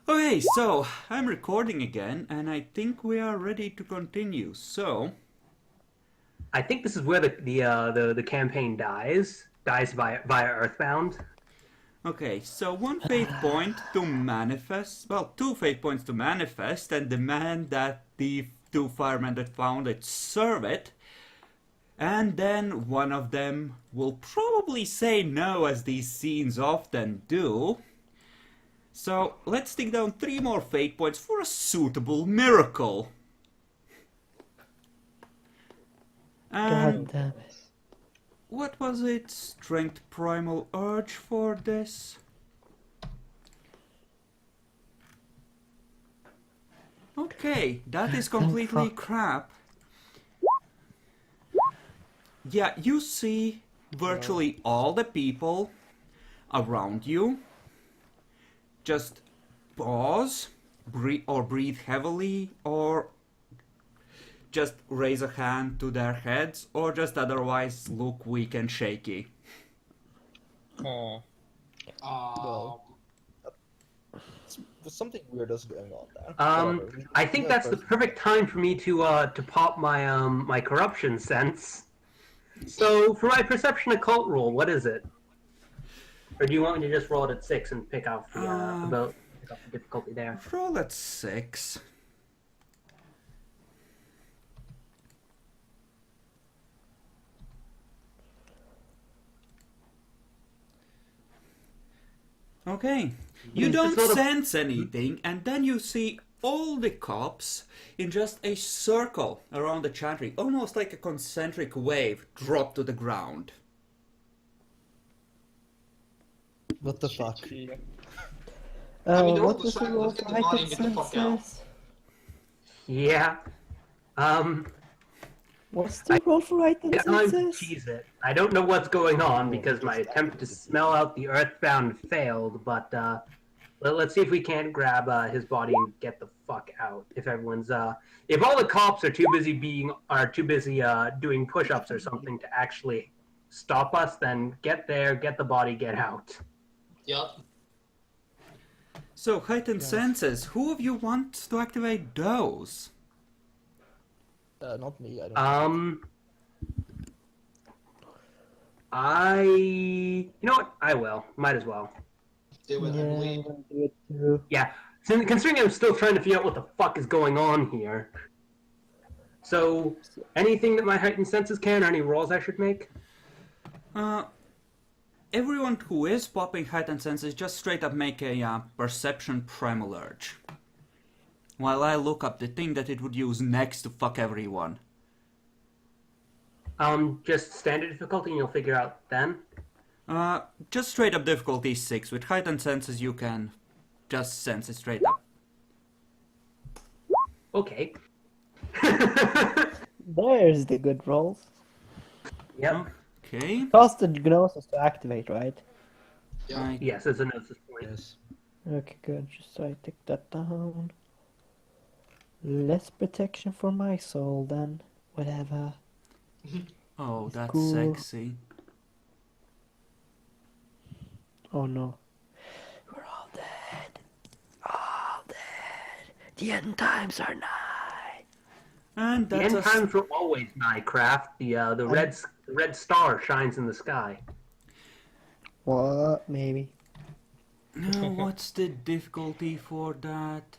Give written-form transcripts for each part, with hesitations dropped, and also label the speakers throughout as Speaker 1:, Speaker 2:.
Speaker 1: Okay, so I'm recording again, and I think we are ready to continue. So,
Speaker 2: I think this is where the campaign dies via Earthbound.
Speaker 1: okay, so one fate point to manifest, well, two fate points to manifest, and demand that the two firemen that found it serve it, and then one of them will probably say no, as these scenes often do. So let's take down three more fate points for a suitable miracle. And
Speaker 3: God damn it.
Speaker 1: what was it? Strength primal urge for this? Okay, that is completely crap. Yeah, you see virtually all the people around you. Just pause, breathe heavily, or just raise a hand to their heads, or just otherwise look weak and shaky.
Speaker 4: Oh,
Speaker 3: Well,
Speaker 4: something weird is going on there.
Speaker 2: I think that's the perfect time for me to pop my corruption sense. So for my perception occult roll, what is it? Or do you want me to just roll it at 6 and pick off the difficulty there?
Speaker 1: Roll at 6. Okay, you don't sense anything, and then you see all the cops in just a circle around the chantry, almost like a concentric wave, drop to the ground.
Speaker 4: What the fuck?
Speaker 3: what
Speaker 5: don't
Speaker 3: was the
Speaker 5: decide,
Speaker 3: roll
Speaker 5: let's
Speaker 3: for
Speaker 5: get the body
Speaker 3: heightened
Speaker 5: and get the fuck out.
Speaker 3: senses?
Speaker 2: Yeah.
Speaker 3: What's the roll for heightened
Speaker 2: Time to
Speaker 3: senses?
Speaker 2: tease it. I don't know what's going on because my attempt to smell out the Earthbound failed, but let's see if we can't grab his body and get the fuck out. If everyone's if all the cops are too busy doing push-ups or something to actually stop us, then get there, get the body, get out.
Speaker 5: Yup.
Speaker 1: So, heightened senses, who of you wants to activate those?
Speaker 4: Not me. I don't.
Speaker 2: You know what? I will. Might as well.
Speaker 5: Do it,
Speaker 3: Yeah, I'm
Speaker 5: Emily.
Speaker 3: gonna do it too.
Speaker 2: Yeah. Considering I'm still trying to figure out what the fuck is going on here. So, anything that my heightened senses can, or any rolls I should make?
Speaker 1: Everyone who is popping heightened senses just straight up make a perception primal urge. While I look up the thing that it would use next to fuck everyone.
Speaker 2: Just standard difficulty, and you'll figure out then.
Speaker 1: Just straight up difficulty 6. With heightened senses you can just sense it straight up.
Speaker 2: Okay.
Speaker 3: There's the good rolls.
Speaker 2: Yep.
Speaker 1: Okay.
Speaker 3: Cost the gnosis to activate, right?
Speaker 5: Yeah.
Speaker 2: Yes, it's a gnosis point.
Speaker 4: Yes.
Speaker 3: Okay, good. Just so I take that down. Less protection for my soul then. Whatever.
Speaker 1: Oh,
Speaker 3: It's
Speaker 1: that's
Speaker 3: cool.
Speaker 1: sexy.
Speaker 3: Oh no. We're all dead. All dead. The end times are nigh.
Speaker 1: And
Speaker 2: The
Speaker 1: that's
Speaker 2: end times were always nigh, Craft. The red star shines in the sky.
Speaker 3: What? Maybe.
Speaker 1: No, what's the difficulty for that?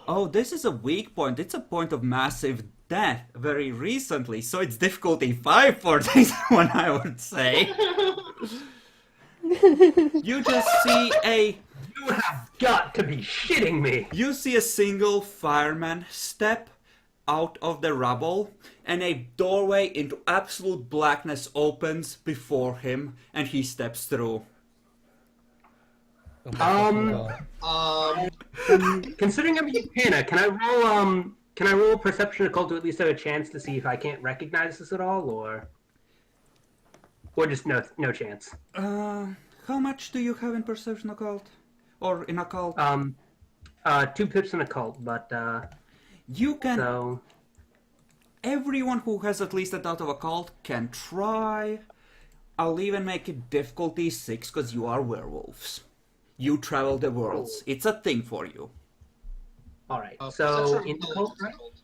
Speaker 1: Oh, this is a weak point. It's a point of massive death very recently, so it's difficulty 5 for this one, I would say. You just see
Speaker 2: You have got to be shitting me!
Speaker 1: You see a single fireman step out of the rubble, and a doorway into absolute blackness opens before him, and he steps through.
Speaker 2: Considering I'm Yucana, can I roll perception occult to at least have a chance to see if I can't recognize this at all, or just no chance?
Speaker 1: How much do you have in perception occult? Or in occult?
Speaker 2: 2 pips in occult, but
Speaker 1: You can...
Speaker 2: so
Speaker 1: Everyone who has at least a dot of occult can try. I'll even make it difficulty 6 because you are werewolves. You travel the worlds. It's a thing for you.
Speaker 2: All right.
Speaker 5: Perception
Speaker 2: So
Speaker 5: or
Speaker 2: in the
Speaker 5: intelligence
Speaker 2: cult, right?
Speaker 5: occult?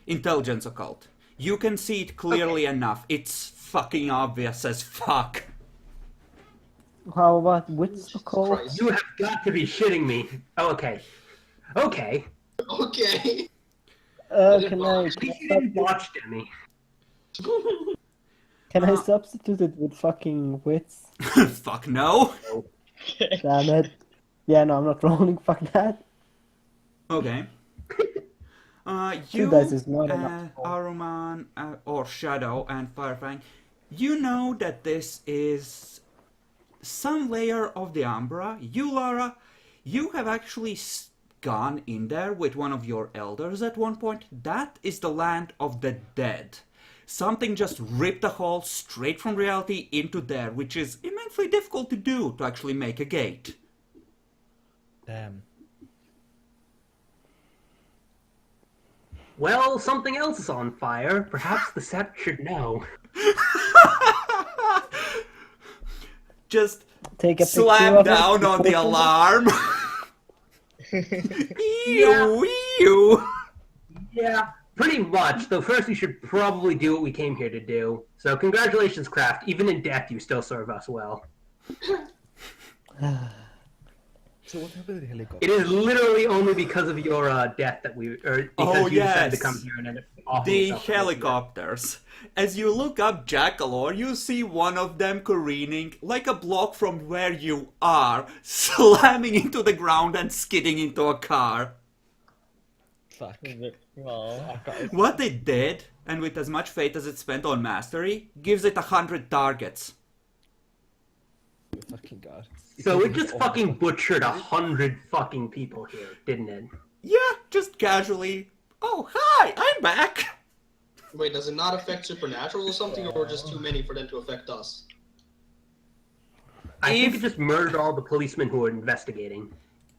Speaker 1: Intelligence occult. You can see it clearly enough. It's fucking obvious as fuck.
Speaker 3: How about wits occult?
Speaker 5: Christ.
Speaker 2: You have got to be shitting me. Oh, okay. Okay.
Speaker 5: Okay.
Speaker 3: Can I
Speaker 2: At least you didn't watch me.
Speaker 3: can I substitute it with fucking wits?
Speaker 1: Fuck no.
Speaker 3: Damn it. Yeah, no, I'm not rolling. Fuck that.
Speaker 1: Okay.
Speaker 3: Two
Speaker 1: You,
Speaker 3: dice is not enough.
Speaker 1: Aruman, or Shadow, and Firefang, you know that this is some layer of the Umbra. You, Lara, you have actually gone in there with one of your elders at one point. That is the land of the dead. Something just ripped a hole straight from reality into there, which is immensely difficult to do, to actually make a gate.
Speaker 4: Damn.
Speaker 2: Well, something else is on fire. Perhaps the set should know.
Speaker 1: Just
Speaker 3: Take a picture
Speaker 1: slam
Speaker 3: of it
Speaker 1: down on the
Speaker 3: before-
Speaker 1: alarm. Ew, ew.
Speaker 2: Yeah, pretty much. Though first we should probably do what we came here to do. So congratulations, Kraft. Even in death, you still serve us well.
Speaker 4: So what happened to the helicopter?
Speaker 2: It is literally only because of your death that we, or because
Speaker 1: Oh,
Speaker 2: you decided to
Speaker 1: yes.
Speaker 2: come here and end up offing
Speaker 1: The
Speaker 2: yourself to
Speaker 1: helicopters. As you look up Jackalore, you see one of them careening like a block from where you are, slamming into the ground and skidding into a car.
Speaker 4: Fuck.
Speaker 6: Well,
Speaker 1: What it did, and with as much fate as it spent on mastery, gives it 100 targets.
Speaker 4: Fucking god.
Speaker 2: So it just fucking butchered 100 fucking people here, didn't it?
Speaker 1: Yeah, just casually. Oh, hi, I'm back.
Speaker 5: Wait, does it not affect supernatural or something, or just too many for them to affect us?
Speaker 2: I think
Speaker 1: If-
Speaker 2: it just murdered all the policemen who were investigating.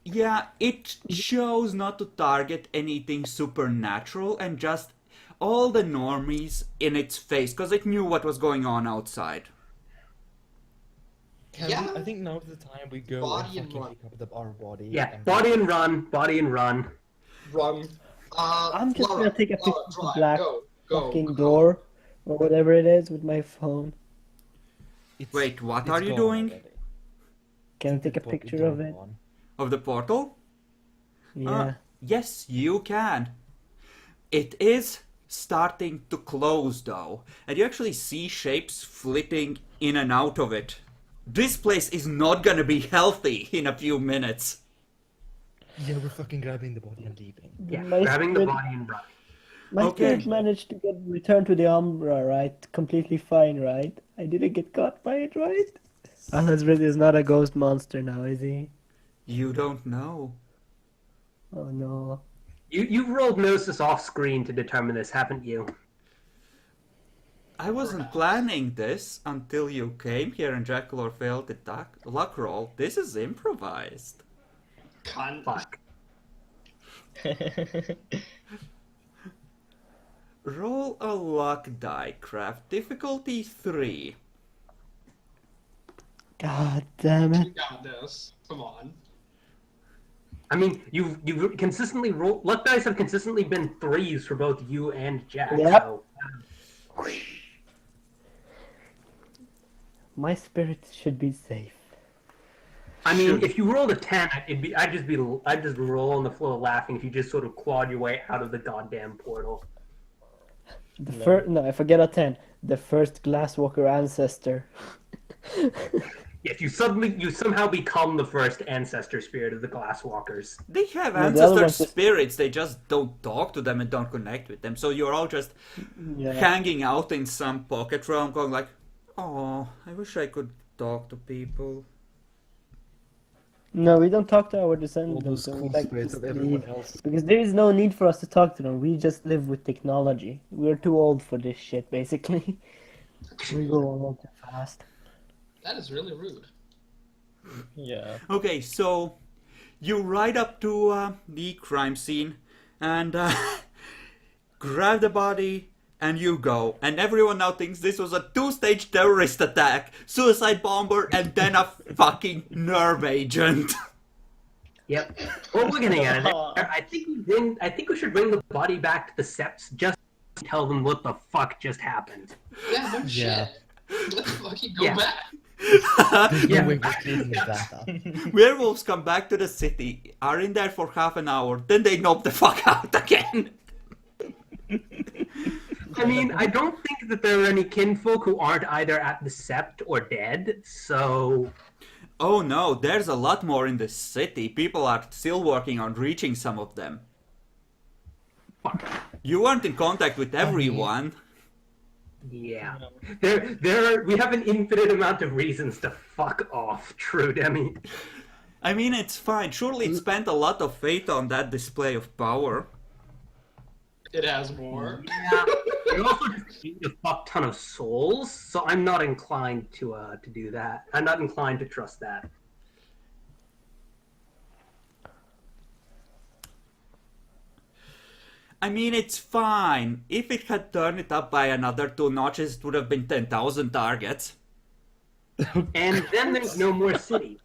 Speaker 1: Yeah, it chose not to target anything supernatural and just all the normies in its face, because it knew what was going on outside.
Speaker 5: Yeah.
Speaker 4: I think now's the time we go
Speaker 5: Body
Speaker 4: and
Speaker 5: and
Speaker 4: fucking
Speaker 5: run.
Speaker 4: pick up our body.
Speaker 2: Yeah,
Speaker 4: and
Speaker 2: body and run, body and run.
Speaker 5: Run.
Speaker 3: I'm just
Speaker 5: Laura,
Speaker 3: gonna take a picture
Speaker 5: Laura,
Speaker 3: of the
Speaker 5: drive.
Speaker 3: black
Speaker 5: Go,
Speaker 3: fucking
Speaker 5: go.
Speaker 3: door or whatever it is with my phone.
Speaker 4: It's-
Speaker 1: Wait, what
Speaker 4: it's
Speaker 1: are you
Speaker 4: gone
Speaker 1: doing?
Speaker 4: already.
Speaker 3: Can I take a
Speaker 4: It's
Speaker 3: picture of it?
Speaker 4: gone.
Speaker 1: Of the portal?
Speaker 3: Yeah.
Speaker 1: Yes, you can. It is starting to close though, and you actually see shapes flitting in and out of it. This place is not gonna be healthy in a few minutes.
Speaker 4: Yeah, we're fucking grabbing the body and leaving.
Speaker 2: Yeah,
Speaker 3: My
Speaker 2: grabbing the
Speaker 3: spirit-
Speaker 2: body and running.
Speaker 3: My
Speaker 1: Okay.
Speaker 3: spirit managed to get returned to the Umbra, right? Completely fine, right? I didn't get caught by it, right? Alazred is not a ghost monster now, is he?
Speaker 1: You don't know.
Speaker 3: Oh no.
Speaker 2: You've rolled Gnosis off screen to determine this, haven't you?
Speaker 1: I wasn't planning this until you came here and Jackalor failed the luck roll. This is improvised.
Speaker 5: Cunt.
Speaker 2: Fuck.
Speaker 1: Roll a luck die, Craft. Difficulty 3.
Speaker 3: God damn
Speaker 5: You
Speaker 3: it.
Speaker 5: got this. Come on.
Speaker 2: I mean, you've consistently rolled. Luck dice have consistently been 3s for both you and Jack.
Speaker 3: Yep.
Speaker 2: So,
Speaker 3: My spirit should be safe.
Speaker 2: I mean,
Speaker 1: Should-
Speaker 2: if you rolled a 10, I'd just roll on the floor laughing if you just sort of clawed your way out of the goddamn portal.
Speaker 3: The first, no, I forget a 10. The first Glasswalker ancestor.
Speaker 2: Yes, you somehow become the first ancestor spirit of the Glasswalkers.
Speaker 1: They have
Speaker 3: No, the other
Speaker 1: ancestor
Speaker 3: one's just-
Speaker 1: spirits, they just don't talk to them and don't connect with them. So you're all just
Speaker 3: Yeah.
Speaker 1: hanging out in some pocket realm going like, oh, I wish I could talk to people.
Speaker 3: No, we don't talk to our
Speaker 4: All
Speaker 3: descendants.
Speaker 4: those
Speaker 3: so we
Speaker 4: cool
Speaker 3: like
Speaker 4: spirits
Speaker 3: just
Speaker 4: of everyone
Speaker 3: leave.
Speaker 4: else.
Speaker 3: Because there is no need for us to talk to them. We just live with technology. We're too old for this shit, basically. We go a little too fast.
Speaker 5: That is really rude.
Speaker 6: yeah.
Speaker 1: Okay, so you ride up to the crime scene and grab the body and you go. And everyone now thinks this was a 2-stage terrorist attack, suicide bomber, and then a fucking nerve agent.
Speaker 2: Yep. Well, we're getting out of there. I think we should bring the body back to the Seps just to tell them what the fuck just happened.
Speaker 5: Yeah, no
Speaker 4: Yeah.
Speaker 5: shit. Let's fucking go
Speaker 2: Yeah.
Speaker 5: back.
Speaker 4: There's
Speaker 2: Yeah.
Speaker 4: no way we're cleaning that up.
Speaker 1: Werewolves come back to the city, are in there for half an hour, then they knock the fuck out again.
Speaker 2: I mean, I don't think that there are any kinfolk who aren't either at the Sept or dead, so...
Speaker 1: Oh no, there's a lot more in the city. People are still working on reaching some of them.
Speaker 2: Fuck.
Speaker 1: You weren't in contact with everyone.
Speaker 2: Yeah. We have an infinite amount of reasons to fuck off, true, Demi.
Speaker 1: I mean, it's fine. Surely it spent a lot of faith on that display of power.
Speaker 5: It has more.
Speaker 2: Yeah. It also just gained a fuck ton of souls, so I'm not inclined to do that. I'm not inclined to trust that.
Speaker 1: I mean, it's fine. If it had turned it up by another 2 notches, it would have been 10,000 targets.
Speaker 2: And then there's no more city.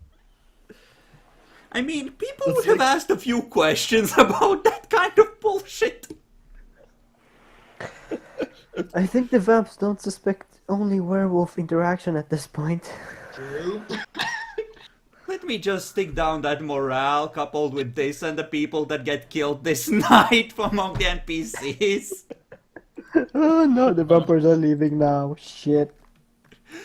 Speaker 1: I mean, people would have asked a few questions about that kind of bullshit.
Speaker 3: I think the vamps don't suspect only werewolf interaction at this point.
Speaker 5: True.
Speaker 1: Let me just stick down that morale coupled with this and the people that get killed this night among the NPCs.
Speaker 3: Oh no, the vampires are leaving now. Shit.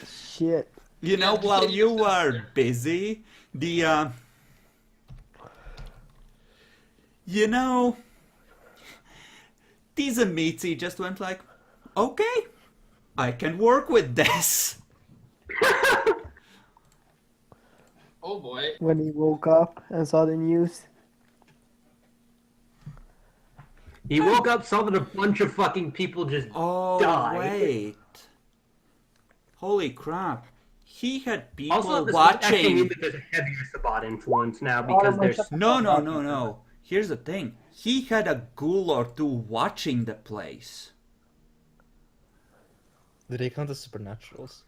Speaker 3: Shit.
Speaker 1: You know, while you were busy, the, you know, Tiza Mitzi just went like, okay, I can work with this.
Speaker 5: Oh boy.
Speaker 3: When he woke up and saw the news.
Speaker 2: He woke up, saw that a bunch of fucking people just
Speaker 1: Oh,
Speaker 2: died.
Speaker 1: wait. Holy crap. He had people
Speaker 2: Also, this actually means
Speaker 1: watching.
Speaker 2: that there's a heavier Sabat influence now because there's...
Speaker 1: No. Here's the thing. He had a ghoul or two watching the place.
Speaker 4: Do they count as supernaturals?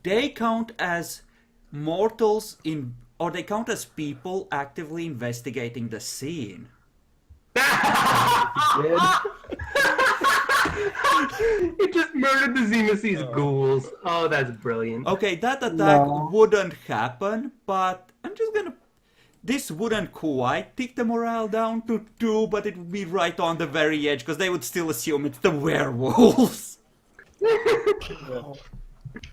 Speaker 1: They count as mortals in, or they count as people actively investigating the scene.
Speaker 2: It just murdered the Zemesis ghouls. Oh, that's brilliant.
Speaker 1: Okay, that attack
Speaker 3: No.
Speaker 1: wouldn't happen, but I'm just gonna... This wouldn't quite take the morale down to 2, but it would be right on the very edge, because they would still assume it's the werewolves.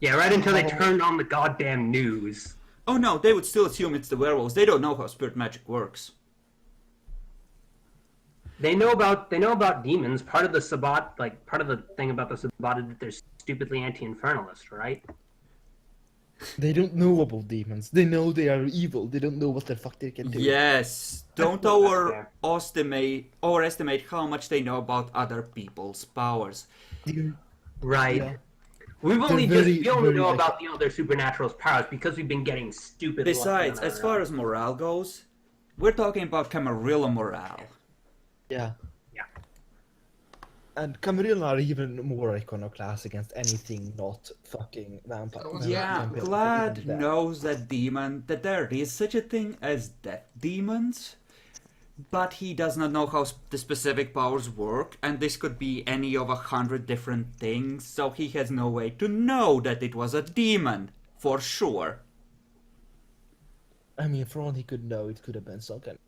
Speaker 2: Yeah, right until they turned on the goddamn news.
Speaker 1: Oh no, they would still assume it's the werewolves. They don't know how spirit magic works.
Speaker 2: They know about demons. Part of the Sabbat, like part of the thing about the Sabbat is that they're stupidly anti-infernalist, right?
Speaker 4: They don't know about demons. They know they are evil. They don't know what the fuck they can do.
Speaker 1: Yes, don't overestimate how much they know about other people's powers.
Speaker 2: Right.
Speaker 4: Yeah.
Speaker 2: We only
Speaker 4: very,
Speaker 2: know
Speaker 4: like-
Speaker 2: about the other supernatural's powers because we've been getting stupid.
Speaker 1: Besides, as far as morale goes, we're talking about Camarilla morale.
Speaker 4: Yeah.
Speaker 2: Yeah.
Speaker 4: And Camarilla are even more iconoclast against anything not fucking vampire.
Speaker 1: Yeah,
Speaker 4: vampire,
Speaker 1: Glad
Speaker 4: even that.
Speaker 1: knows that there is such a thing as death demons, but he does not know how the specific powers work, and this could be any of 100 different things, so he has no way to know that it was a demon, for sure.
Speaker 4: I mean, for all he could know, it could have been some kind.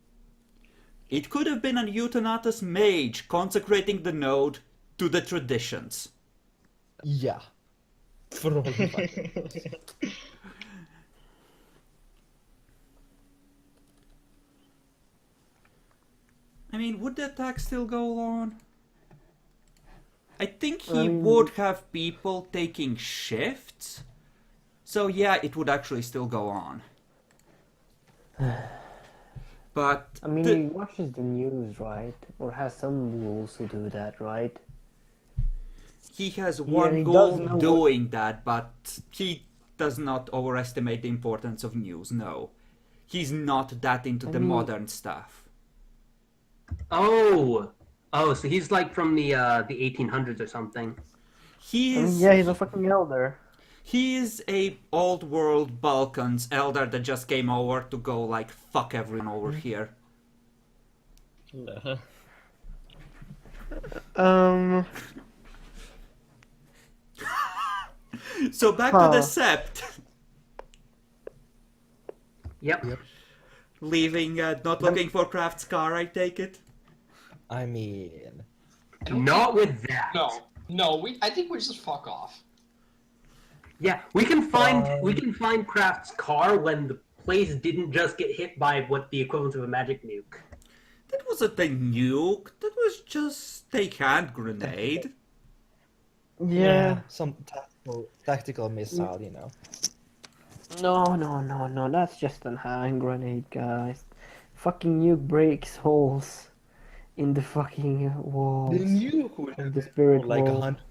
Speaker 1: It could have been a Eutanatus mage consecrating the node to the traditions.
Speaker 4: Yeah. For all he fucking knows.
Speaker 1: I mean, would the attack still go on? I think he
Speaker 3: I mean-
Speaker 1: would have people taking shifts. So yeah, it would actually still go on. But
Speaker 3: I mean, he watches the news, right? Or has some rules to do that, right?
Speaker 1: he has
Speaker 3: Yeah,
Speaker 1: one
Speaker 3: he
Speaker 1: goal
Speaker 3: does know
Speaker 1: doing that, but he does not overestimate the importance of news, no. He's not that into the
Speaker 3: mean-
Speaker 1: modern stuff.
Speaker 2: Oh, so he's like from the 1800s or something.
Speaker 1: He
Speaker 3: I mean,
Speaker 1: is...
Speaker 3: yeah, he's a fucking elder.
Speaker 1: He is a old world Balkans elder that just came over to go like fuck everyone over here.
Speaker 6: No.
Speaker 3: Um.
Speaker 1: So back to the
Speaker 3: Huh.
Speaker 1: Sept.
Speaker 2: Yep.
Speaker 1: Leaving, not looking for Kraft's car, I take it?
Speaker 4: I mean,
Speaker 5: I don't
Speaker 2: Not with that.
Speaker 5: No. I think we just fuck off.
Speaker 2: Yeah, we can find Kraft's car when the place didn't just get hit by what the equivalent of a magic nuke.
Speaker 1: That wasn't a nuke, that was just a hand grenade.
Speaker 3: Yeah.
Speaker 4: some tactical missile, you know.
Speaker 3: No. That's just an hand grenade, guys. Fucking nuke breaks holes in the fucking walls.
Speaker 4: The nuke would
Speaker 3: of
Speaker 4: have
Speaker 3: the
Speaker 4: been
Speaker 3: spirit
Speaker 4: like
Speaker 3: wall.
Speaker 4: 100.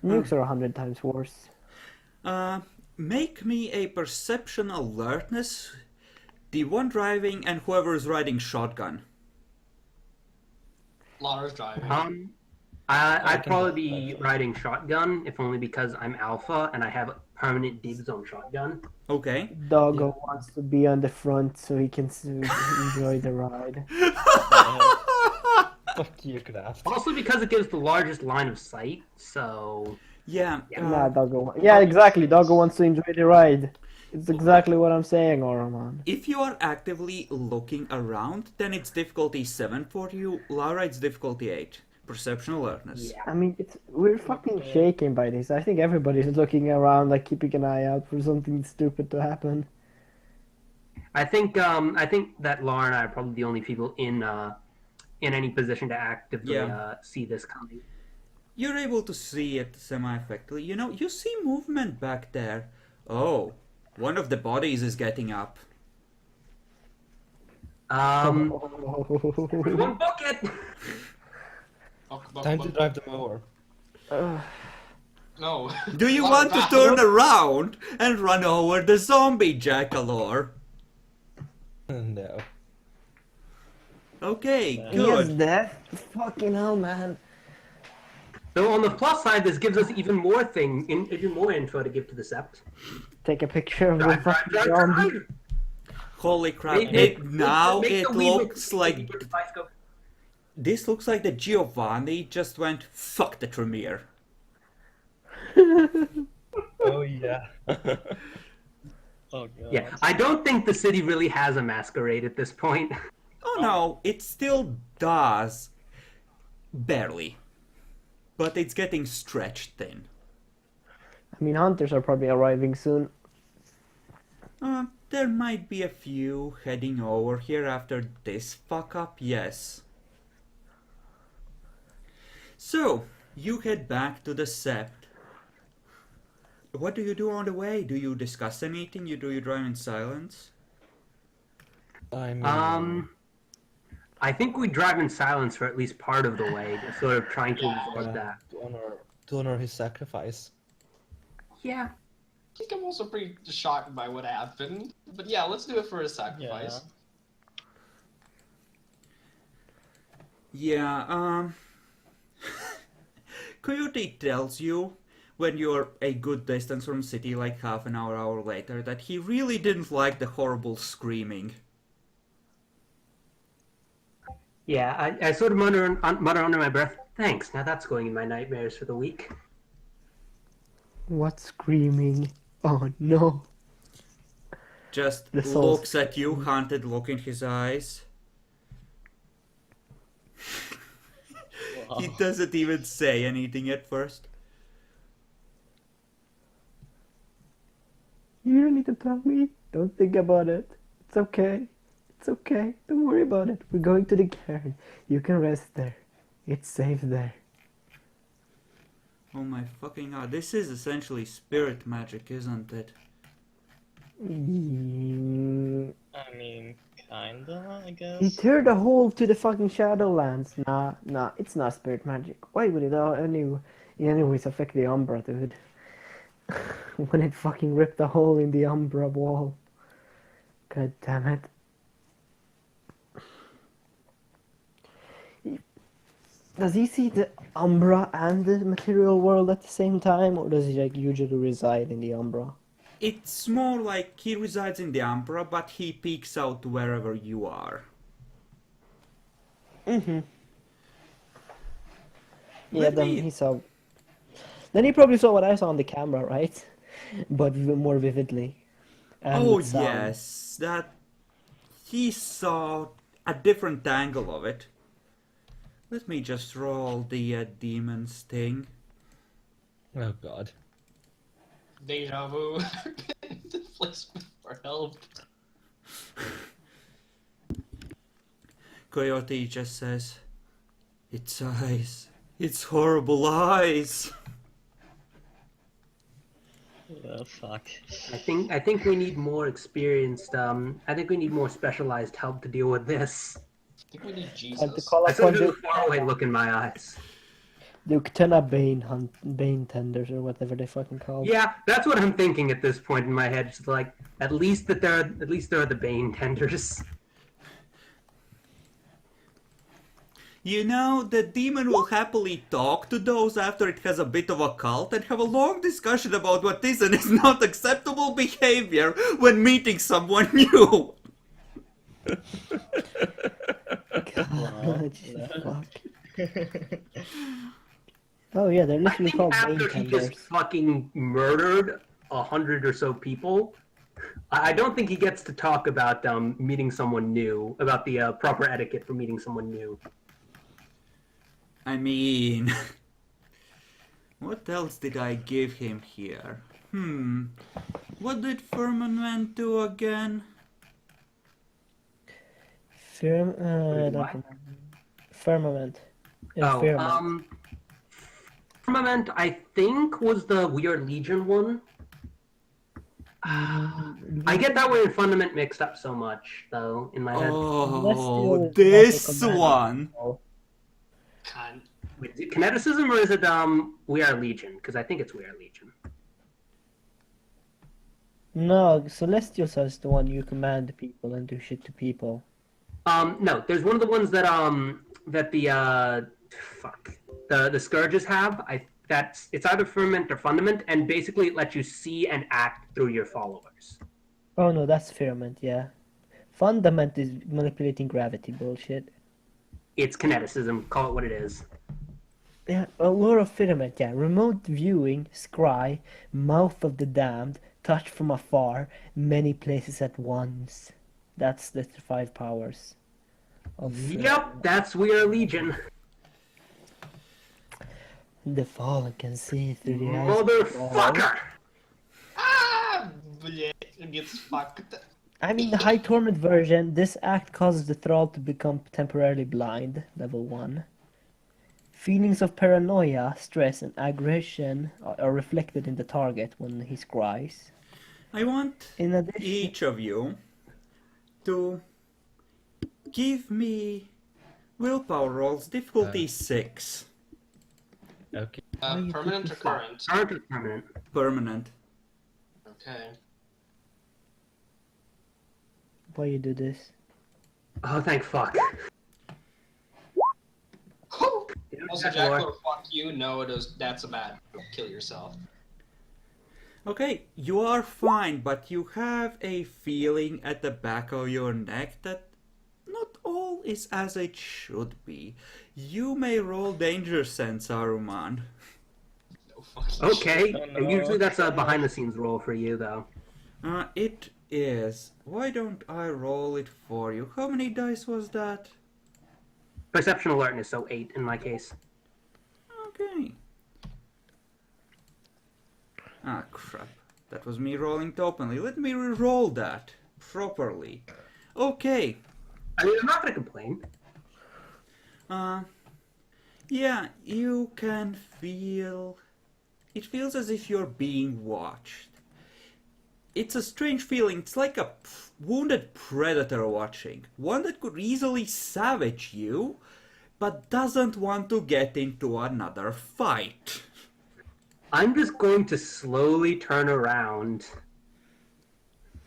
Speaker 3: Nukes are 100 times worse.
Speaker 1: Make me a perception alertness, the one driving and whoever is riding shotgun.
Speaker 5: Lara's driving.
Speaker 2: I'd probably be riding shotgun, if only because I'm alpha and I have permanent dibs on shotgun.
Speaker 1: Okay.
Speaker 3: Doggo wants to be on the front so he can enjoy the ride.
Speaker 4: Fuck you, Kraft.
Speaker 2: Also because it gives the largest line of sight, so...
Speaker 1: Yeah.
Speaker 3: Nah, Doggo. Yeah, exactly. Doggo wants to enjoy the ride. It's exactly what I'm saying, Oroman.
Speaker 1: If you are actively looking around, then it's difficulty 7 for you. Lara, it's difficulty 8. Perception alertness.
Speaker 2: Yeah.
Speaker 3: I mean, we're fucking shaken by this. I think everybody's looking around, like keeping an eye out for something stupid to happen.
Speaker 2: I think that Laura and I are probably the only people in any position to actively see this coming.
Speaker 1: You're able to see it semi-effectively. You know, you see movement back there. Oh, one of the bodies is getting up.
Speaker 2: One bucket.
Speaker 4: Time to drive the mower.
Speaker 5: No.
Speaker 1: Do you
Speaker 5: Lara,
Speaker 1: want to
Speaker 5: back.
Speaker 1: turn around and run over the zombie, Jackalor?
Speaker 4: No.
Speaker 1: Okay,
Speaker 3: Yes,
Speaker 1: good.
Speaker 3: death. Fucking hell, man.
Speaker 2: So on the plus side, this gives us even more info to give to the Sept.
Speaker 3: Take a picture of the
Speaker 2: Drive, drive,
Speaker 3: fucking
Speaker 2: drive,
Speaker 3: zombie.
Speaker 2: drive.
Speaker 1: Holy crap.
Speaker 2: Make
Speaker 1: It
Speaker 2: the wee
Speaker 1: looks
Speaker 2: with-
Speaker 1: like...
Speaker 2: go.
Speaker 1: This looks like the Giovanni just went, fuck the Tremere.
Speaker 4: Oh, yeah.
Speaker 6: Oh god.
Speaker 2: Yeah, I don't think the city really has a masquerade at this point.
Speaker 1: Oh no, it still does. Barely. But it's getting stretched thin.
Speaker 3: I mean, hunters are probably arriving soon.
Speaker 1: There might be a few heading over here after this fuck up, yes. So, you head back to the Sept. What do you do on the way? Do you discuss anything? Do you drive in silence?
Speaker 4: I mean,
Speaker 2: I think we drive in silence for at least part of the way, just sort of trying to absorb that.
Speaker 4: to honor his sacrifice.
Speaker 2: Yeah.
Speaker 5: I think I'm also pretty shocked by what happened. But yeah, let's do it for a sacrifice.
Speaker 1: Yeah, Coyote tells you when you're a good distance from city, like half an hour later, that he really didn't like the horrible screaming.
Speaker 2: Yeah, I sort of mutter under my breath, thanks, now that's going in my nightmares for the week.
Speaker 3: What screaming? Oh no.
Speaker 1: Just
Speaker 3: The soul
Speaker 1: looks at you, haunted look in his eyes. He doesn't even say anything at first.
Speaker 3: You don't need to tell me. Don't think about it. It's okay. It's okay. Don't worry about it. We're going to the cairn. You can rest there. It's safe there.
Speaker 1: Oh my fucking god, this is essentially spirit magic, isn't it?
Speaker 3: Mm,
Speaker 6: I mean, kinda, I guess.
Speaker 3: He turned a hole to the fucking Shadowlands. Nah, it's not spirit magic. Why would it anyways affect the Umbra, dude? When it fucking ripped a hole in the Umbra wall. God damn it. Does he see the Umbra and the material world at the same time, or does he like usually reside in the Umbra?
Speaker 1: It's more like he resides in the Umbra, but he peeks out wherever you are.
Speaker 3: Mm-hmm. Yeah,
Speaker 1: Let
Speaker 3: then
Speaker 1: me-
Speaker 3: he saw. Then he probably saw what I saw on the camera, right? But more vividly. And
Speaker 1: Oh
Speaker 3: with sound.
Speaker 1: yes, that he saw a different angle of it. Let me just roll the demons thing.
Speaker 4: Oh god.
Speaker 5: Deja vu. Been to this place for help.
Speaker 1: Coyote just says, "It's eyes. It's horrible eyes."
Speaker 6: Oh, fuck.
Speaker 2: I think we need more experienced. I think we need more specialized help to deal with this.
Speaker 5: I think we need
Speaker 3: Time to
Speaker 5: Jesus.
Speaker 3: call
Speaker 2: I saw
Speaker 3: upon
Speaker 2: the faraway look in my eyes.
Speaker 3: the Uktena Bane Tenders, or whatever they fucking call.
Speaker 2: Yeah, that's what I'm thinking at this point in my head. It's like at least there are the Bane tenders.
Speaker 1: You know, the demon will happily talk to those after it has a bit of a cult and have a long discussion about what is and is not acceptable behavior when meeting someone new.
Speaker 3: God, fuck. Oh yeah, they're
Speaker 2: I
Speaker 3: literally
Speaker 2: think
Speaker 3: called Bane
Speaker 2: after he
Speaker 3: Tenders.
Speaker 2: just fucking murdered 100 or so people, I don't think he gets to talk about meeting someone new, about the proper etiquette for meeting someone new.
Speaker 1: I mean, what else did I give him here? What did Firmament do again?
Speaker 3: I don't
Speaker 2: What?
Speaker 3: remember. Firmament.
Speaker 2: Oh,
Speaker 3: Firmament.
Speaker 2: Firmament, I think, was the Weird Legion one. I get that one and Fundament mixed up so much, though, in my head.
Speaker 1: Oh,
Speaker 3: Celestial is
Speaker 1: this
Speaker 3: not a
Speaker 1: one.
Speaker 3: command.
Speaker 5: Con-
Speaker 2: Wait, is it Kineticism or is it We Are Legion? Because I think it's We Are Legion.
Speaker 3: No, Celestials is the one you command people and do shit to people.
Speaker 2: No, there's one of the ones that the Scourges have. It's either Firmament or Fundament, and basically it lets you see and act through your followers.
Speaker 3: Oh no, that's Firmament, yeah. Fundament is manipulating gravity bullshit.
Speaker 2: It's Kineticism. Call it what it is.
Speaker 3: Yeah, Allure of Firmament, yeah. Remote viewing, scry, mouth of the damned, touch from afar, many places at once. That's the 5 powers.
Speaker 2: Yep, that's We Are Legion.
Speaker 3: The fallen can see through the eyes of the fallen.
Speaker 2: Motherfucker!
Speaker 5: Ah! Bleh, it gets fucked.
Speaker 3: I mean, the High Torment version, this act causes the thrall to become temporarily blind, level 1. Feelings of paranoia, stress, and aggression are reflected in the target when he scries.
Speaker 1: I want
Speaker 3: In addition,
Speaker 1: each of you to give me willpower rolls, difficulty 6.
Speaker 4: Okay.
Speaker 3: you
Speaker 5: Permanent or
Speaker 3: put
Speaker 5: current?
Speaker 2: Current or permanent?
Speaker 1: Permanent.
Speaker 5: Okay.
Speaker 3: why you do this?
Speaker 2: Oh, thank fuck.
Speaker 5: Also, Jackal, fuck you. No, that's a bad. Kill yourself.
Speaker 1: Okay, you are fine, but you have a feeling at the back of your neck that not all is as it should be. You may roll danger sense, Aruman.
Speaker 5: No fucking
Speaker 2: Okay,
Speaker 6: Oh,
Speaker 2: and
Speaker 6: no.
Speaker 2: usually that's a behind-the-scenes roll for you, though.
Speaker 1: It is. Why don't I roll it for you? How many dice was that?
Speaker 2: Perception alertness, so 8 in my case.
Speaker 1: Okay. Ah, crap. That was me rolling it openly. Let me re-roll that properly. Okay.
Speaker 2: I mean, I'm not gonna complain.
Speaker 1: Yeah, you can feel... It feels as if you're being watched. It's a strange feeling. It's like a wounded predator watching. One that could easily savage you, but doesn't want to get into another fight.
Speaker 2: I'm just going to slowly turn around.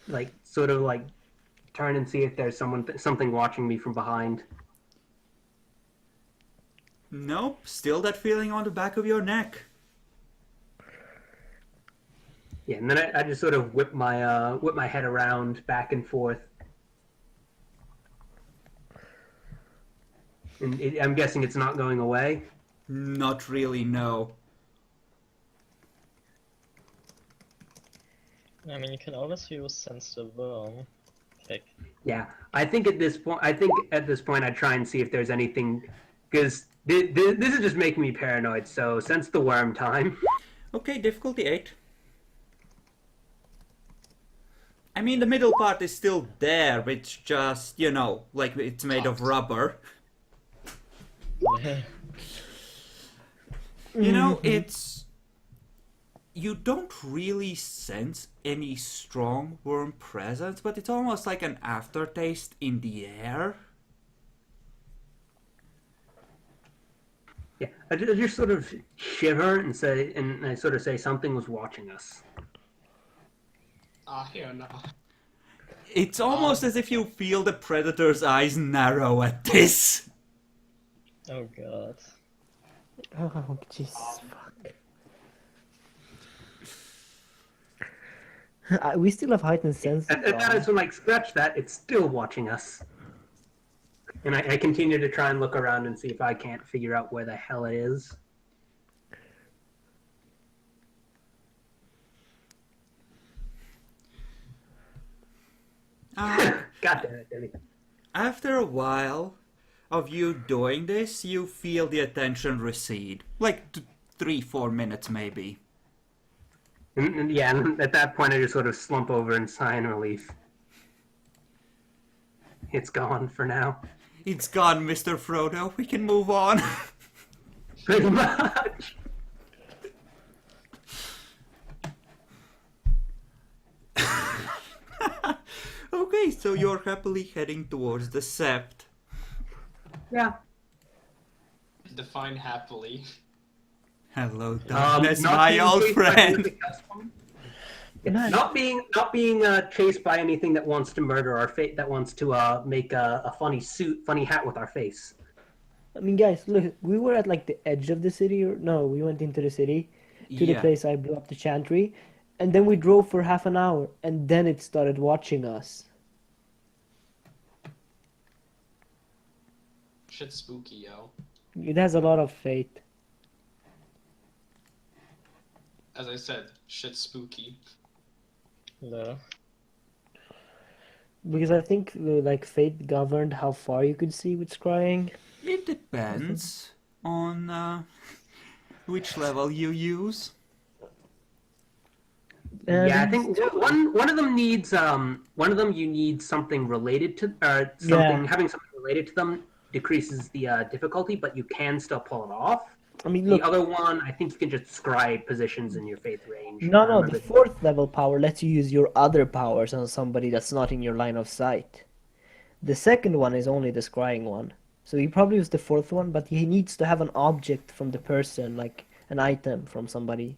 Speaker 2: Like, sort of like, turn and see if there's something watching me from behind.
Speaker 1: Nope, still that feeling on the back of your neck.
Speaker 2: Yeah, and then I just sort of whip my head around back and forth. And I'm guessing it's not going away.
Speaker 1: Not really, no.
Speaker 6: I mean, you can always use sense the worm kick.
Speaker 2: Yeah, I think at this point, I try and see if there's anything, because this is just making me paranoid. So sense the worm time.
Speaker 1: Okay, difficulty 8. I mean, the middle part is still there, which just, you know, like it's made of rubber. You know, it's... You don't really sense any strong worm presence, but it's almost like an aftertaste in the air.
Speaker 2: Yeah, I just sort of shiver and say, and I sort of say something was watching us.
Speaker 5: Here no.
Speaker 1: It's almost as if you feel the predator's eyes narrow at this.
Speaker 6: Oh god.
Speaker 3: Oh, Jesus, fuck. We still have heightened sense.
Speaker 2: And that is when, like, scratch that, it's still watching us. And I continue to try and look around and see if I can't figure out where the hell it is. God damn it, Denny.
Speaker 1: After a while of you doing this, you feel the attention recede. Like 3-4 minutes maybe.
Speaker 2: And yeah, and at that point I just sort of slump over and sigh in relief. It's gone for now.
Speaker 1: It's gone, Mr. Frodo. We can move on.
Speaker 2: Pretty much.
Speaker 1: Okay, so you're happily heading towards the Sept.
Speaker 2: Yeah.
Speaker 5: Define happily.
Speaker 1: Hello, darkness,
Speaker 2: not
Speaker 1: my
Speaker 2: being
Speaker 1: old
Speaker 2: chased by
Speaker 1: friend.
Speaker 2: anything else. Not being chased by anything that wants to murder our face, that wants to make a funny hat with our face.
Speaker 3: I mean, guys, look, we were at like the edge of the city, or no, we went into the city to the
Speaker 1: Yeah.
Speaker 3: place I blew up the chantry, and then we drove for half an hour, and then it started watching us.
Speaker 5: Shit's spooky, yo.
Speaker 3: It has a lot of fate.
Speaker 5: As I said, shit's spooky.
Speaker 6: No.
Speaker 3: Because I think like fate governed how far you could see with scrying.
Speaker 1: It depends on which level you use.
Speaker 2: Yeah, I think one of them needs one of them you need something related to something having something related to them decreases the difficulty, but you can still pull it off.
Speaker 3: I mean, look,
Speaker 2: The other one, I think you can just scribe positions in your faith range.
Speaker 3: no, the fourth level power lets you use your other powers on somebody that's not in your line of sight. The second one is only the scrying one. So he probably used the fourth one, but he needs to have an object from the person, like an item from somebody.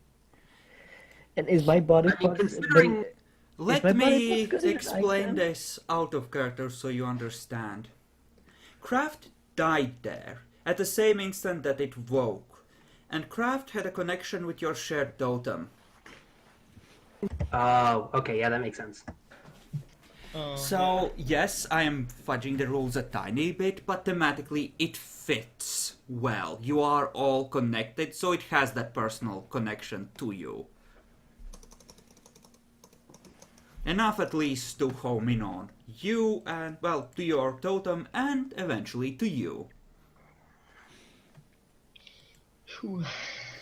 Speaker 3: And is my body
Speaker 2: I mean,
Speaker 3: part...
Speaker 2: considering
Speaker 1: Let
Speaker 3: my body
Speaker 1: me
Speaker 3: part good at
Speaker 1: explain
Speaker 3: item?
Speaker 1: this out of character so you understand. Kraft died there at the same instant that it woke, and Kraft had a connection with your shared totem.
Speaker 2: okay, yeah, that makes sense.
Speaker 1: So, yes, I am fudging the rules a tiny bit, but thematically it fits well. You are all connected, so it has that personal connection to you. Enough at least to home in on you and, well, to your totem and eventually to you.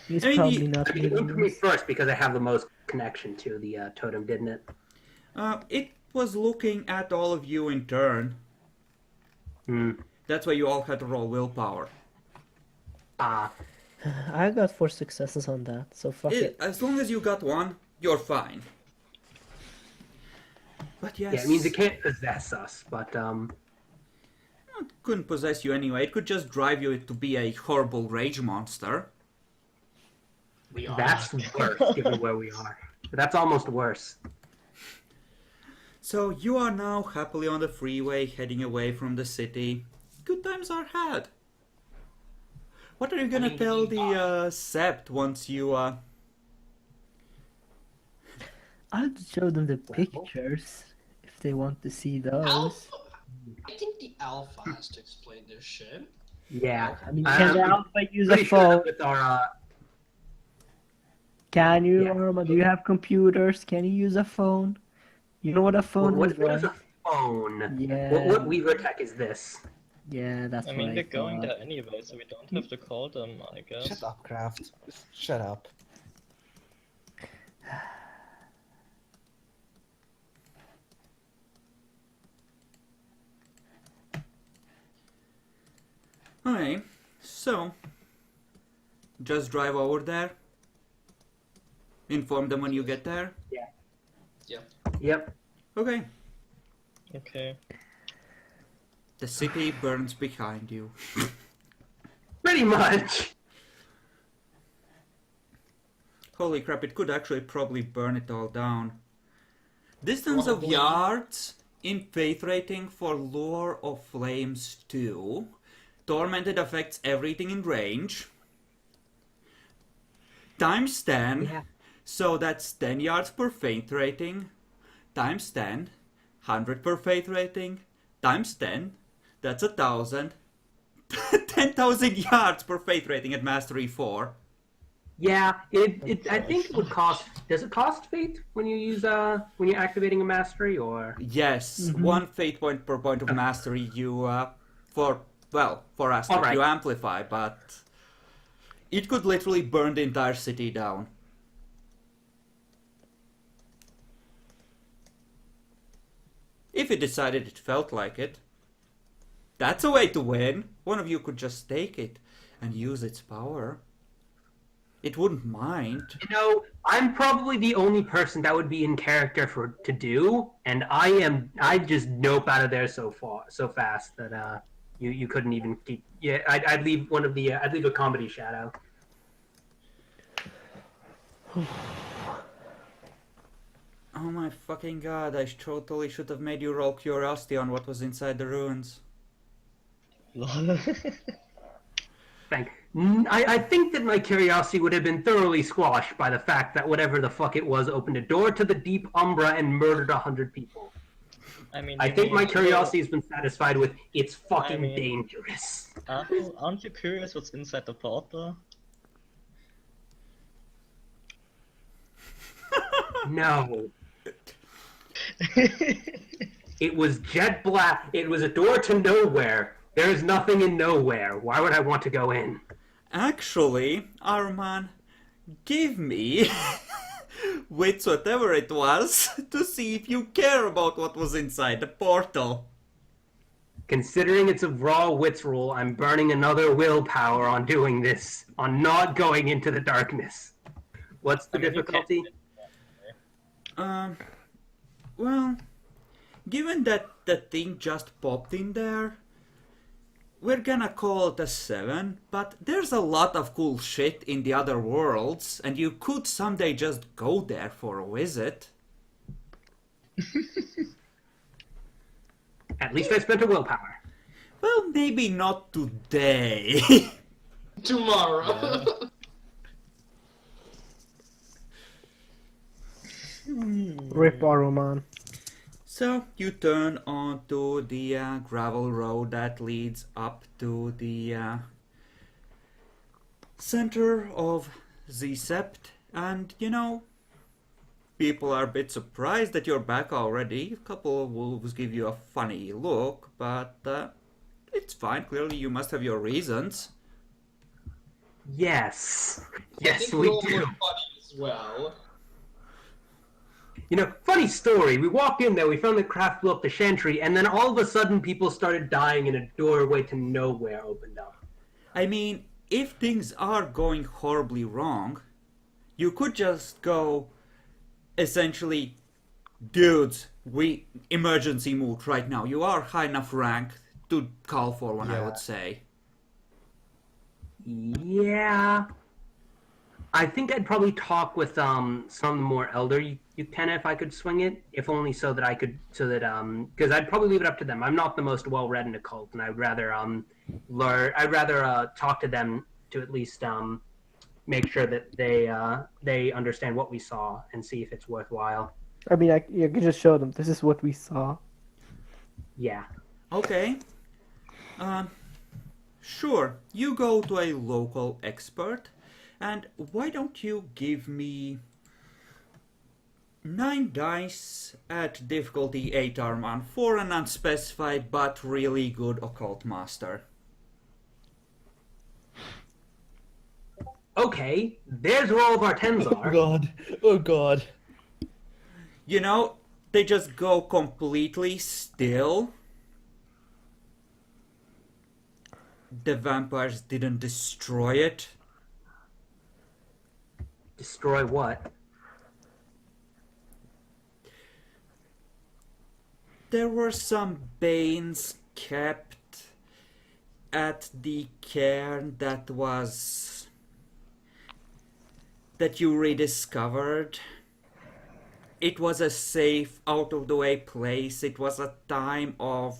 Speaker 3: He's
Speaker 1: I mean,
Speaker 3: probably
Speaker 1: you-
Speaker 3: not
Speaker 2: I mean, it went
Speaker 3: leaving
Speaker 2: for me
Speaker 3: us.
Speaker 2: first because I have the most connection to the totem, didn't it?
Speaker 1: It was looking at all of you in turn. That's why you all had to roll willpower.
Speaker 2: Ah,
Speaker 3: I got 4 successes on that, so fuck it.
Speaker 1: As long as you got one, you're fine. But yes,
Speaker 2: yeah, it means it can't possess us, but
Speaker 1: it couldn't possess you anyway. It could just drive you to be a horrible rage monster.
Speaker 5: We are.
Speaker 2: that's worse given where we are. But that's almost worse.
Speaker 1: So you are now happily on the freeway heading away from the city. Good times are had. What are you gonna
Speaker 5: mean,
Speaker 1: tell
Speaker 5: you
Speaker 1: the Sept once you
Speaker 3: I'll show them the pictures if they want to see those.
Speaker 5: Alpha? I think the Alpha has to explain this shit.
Speaker 2: Yeah.
Speaker 3: I mean, can the Alpha use a
Speaker 2: Pretty sure
Speaker 3: phone?
Speaker 2: that with our
Speaker 3: Can you,
Speaker 2: Yeah.
Speaker 3: Arma? Do you have computers? Can you use a phone? You know what a phone
Speaker 2: what
Speaker 3: is,
Speaker 2: is
Speaker 3: right?
Speaker 2: a phone?
Speaker 3: Yeah.
Speaker 2: What Weaver tech is this?
Speaker 3: Yeah, that's
Speaker 6: I mean,
Speaker 3: what
Speaker 6: they're going
Speaker 3: thought.
Speaker 6: there anyway, so we don't have to call them, I guess.
Speaker 4: Shut up, Craft. Just shut up.
Speaker 1: Okay, so just drive over there. Inform them when you get there.
Speaker 2: Yep.
Speaker 1: Okay.
Speaker 6: Okay.
Speaker 1: The city burns behind you.
Speaker 2: Pretty much.
Speaker 1: Holy crap, it could actually probably burn it all down. Distance of
Speaker 5: Probably.
Speaker 1: yards in faith rating for Lure of Flames 2. Tormented affects everything in range. Times 10.
Speaker 2: Yeah.
Speaker 1: So that's 10 yards per faith rating. Times 10. 100 per faith rating. Times 10. That's 1,000. 10,000 yards per faith rating at Mastery 4.
Speaker 2: Yeah. I think it would cost. Does it cost fate when you use when you're activating a mastery or?
Speaker 1: Yes, 1 fate point per point of mastery you for us that
Speaker 2: Alright.
Speaker 1: you amplify, but it could literally burn the entire city down. If it decided it felt like it. That's a way to win. One of you could just take it and use its power. It wouldn't mind.
Speaker 2: You know, I'm probably the only person that would be in character to do, and I just nope out of there so fast that you couldn't even keep. Yeah, I'd leave I'd leave a comedy shadow.
Speaker 1: Oh my fucking god, I totally should have made you roll curiosity on what was inside the ruins.
Speaker 2: I think that my curiosity would have been thoroughly squashed by the fact that whatever the fuck it was opened a door to the deep Umbra and murdered 100 people.
Speaker 6: I mean,
Speaker 2: I
Speaker 6: you
Speaker 2: think my
Speaker 6: mean-
Speaker 2: curiosity has been satisfied with it's fucking
Speaker 6: I mean-
Speaker 2: dangerous.
Speaker 6: Aren't you curious what's inside the portal?
Speaker 2: No. It was jet black. It was a door to nowhere. There is nothing in nowhere. Why would I want to go in?
Speaker 1: Actually, Arman, give me wits whatever it was to see if you care about what was inside the portal.
Speaker 2: Considering it's a raw wits rule, I'm burning another willpower on doing this, on not going into the darkness. What's the
Speaker 6: I mean, you
Speaker 2: difficulty?
Speaker 1: Well, given that the thing just popped in there, we're gonna call it a 7, but there's a lot of cool shit in the other worlds, and you could someday just go there for a visit.
Speaker 2: At least I spent a willpower.
Speaker 1: Well, maybe not today.
Speaker 5: Tomorrow.
Speaker 3: Rip Aruman.
Speaker 1: So you turn onto the gravel road that leads up to the center of the Sept, and you know, people are a bit surprised that you're back already. A couple of wolves give you a funny look, but it's fine. Clearly, you must have your reasons.
Speaker 2: Yes.
Speaker 5: I
Speaker 2: Yes,
Speaker 5: think
Speaker 2: we
Speaker 5: all
Speaker 2: do.
Speaker 5: were funny as well.
Speaker 2: You know, funny story. We walk in there, we found the craft blew up the chantry, and then all of a sudden people started dying and a doorway to nowhere opened up.
Speaker 1: I mean, if things are going horribly wrong, you could just go, essentially, dudes, we emergency mode right now. You are high enough rank to call for one, I
Speaker 4: Yeah.
Speaker 1: would say.
Speaker 2: Yeah. I think I'd probably talk with some more elder Ukena if I could swing it, if only so that I could, because I'd probably leave it up to them. I'm not the most well read in occult, and I'd rather talk to them to at least make sure that they understand what we saw and see if it's worthwhile.
Speaker 3: I mean, you could just show them. This is what we saw.
Speaker 2: Yeah.
Speaker 1: Okay. Sure, you go to a local expert, and why don't you give me 9 dice at difficulty 8 Armand for an unspecified but really good occult master.
Speaker 2: Okay, there's where all of our 10s
Speaker 4: Oh
Speaker 2: are.
Speaker 4: god. Oh god.
Speaker 1: You know, they just go completely still. The vampires didn't destroy it.
Speaker 2: Destroy what?
Speaker 1: There were some banes kept at the cairn that you rediscovered. It was a safe, out-of-the-way place. It was a time of